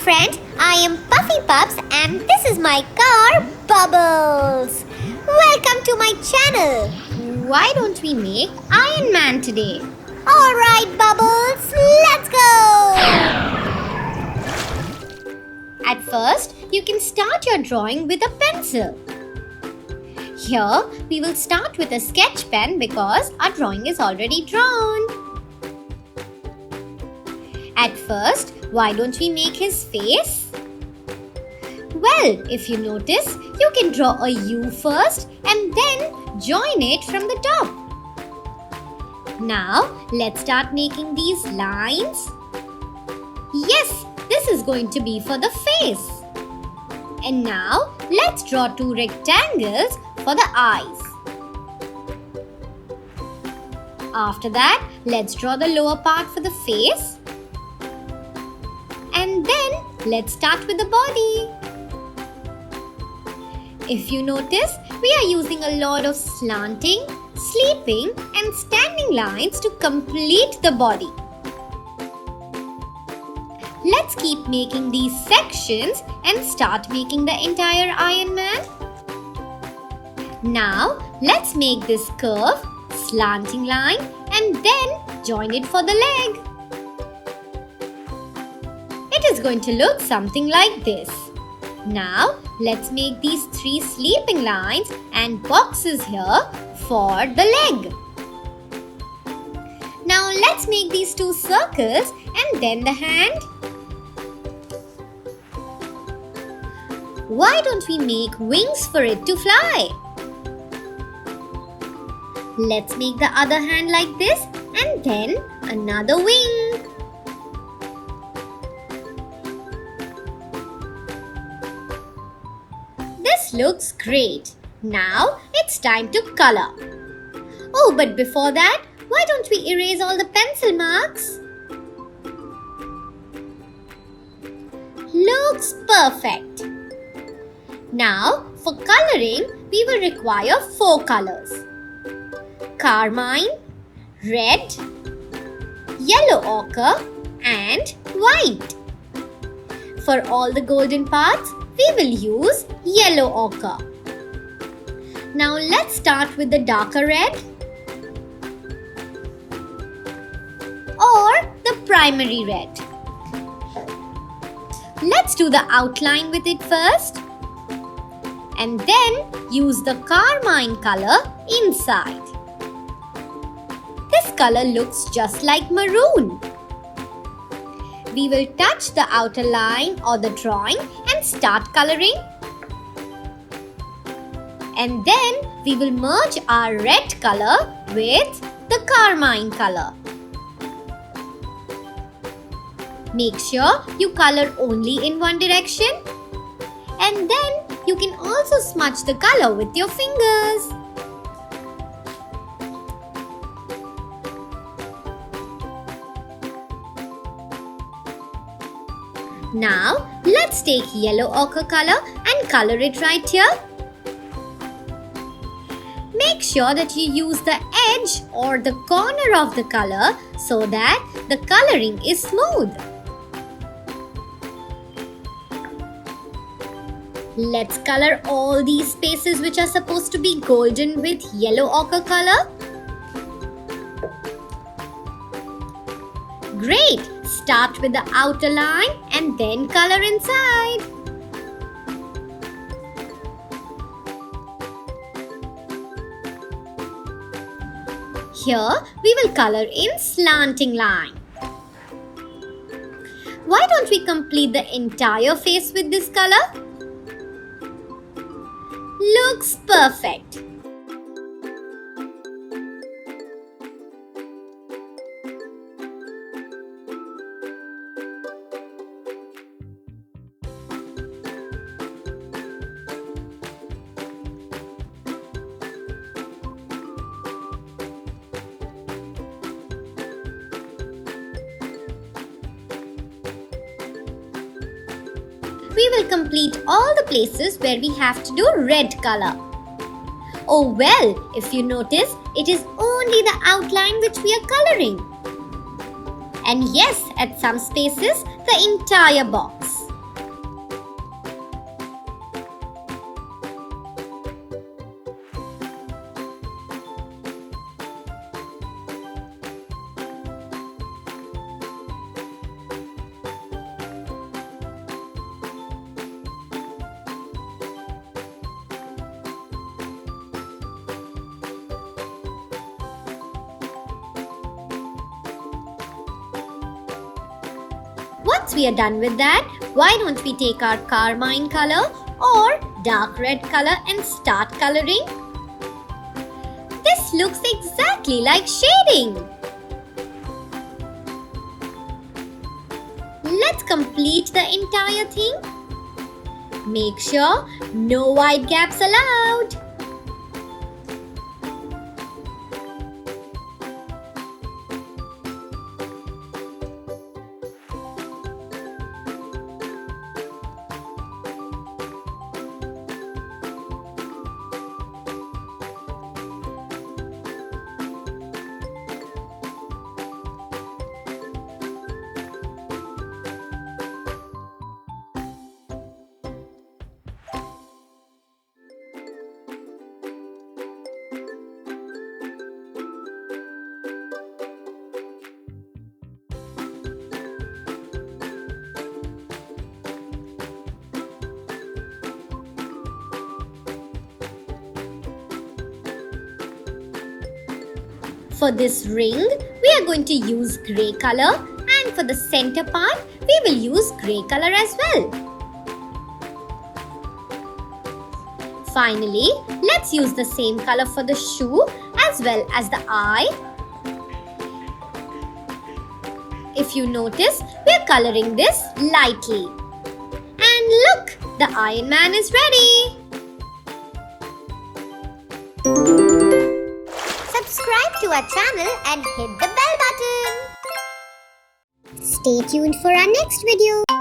friend, I am Puffy Pups and this is my car Bubbles. Welcome to my channel. Why don't we make Iron Man today? Alright Bubbles, let's go! At first, you can start your drawing with a pencil. Here, we will start with a sketch pen because our drawing is already drawn. At first, why don't we make his face? Well, if you notice, you can draw a U first and then join it from the top. Now, let's start making these lines. Yes, this is going to be for the face. And now, let's draw two rectangles for the eyes. After that, let's draw the lower part for the face. And then, let's start with the body. If you notice, we are using a lot of slanting, sleeping and standing lines to complete the body. Let's keep making these sections and start making the entire Iron Man. Now, let's make this curve, slanting line and then join it for the leg. It is going to look something like this. Now, let's make these three sleeping lines and boxes here for the leg. Now, let's make these two circles and then the hand. Why don't we make wings for it to fly? Let's make the other hand like this and then another wing. This looks great. Now it's time to color. Oh, but before that, why don't we erase all the pencil marks? Looks perfect. Now, for coloring, we will require 4 colors. Carmine, red, yellow ochre and white. For all the golden parts, we will use yellow ochre. Now let's start with the darker red or the primary red. Let's do the outline with it first and then use the carmine color inside. This color looks just like maroon. We will touch the outer line or the drawing and start coloring. And then we will merge our red color with the carmine color. Make sure you color only in one direction. And then you can also smudge the color with your fingers. Now, let's take yellow ochre color and color it right here. Make sure that you use the edge or the corner of the color so that the coloring is smooth. Let's color all these spaces which are supposed to be golden with yellow ochre color. Great! Start with the outer line and then color inside. Here we will color in slanting line. Why don't we complete the entire face with this color? Looks perfect. We will complete all the places where we have to do red color. Oh well, if you notice, it is only the outline which we are coloring. And yes, at some spaces, the entire box. Once we are done with that, why don't we take our carmine color or dark red color and start coloring? This looks exactly like shading. Let's complete the entire thing. Make sure no white gaps allowed. For this ring, we are going to use grey color, and for the center part, we will use grey color as well. Finally, let's use the same color for the shoe as well as the eye. If you notice, we are coloring this lightly. And look, the Iron Man is ready. Subscribe to our channel and hit the bell button. Stay tuned for our next video.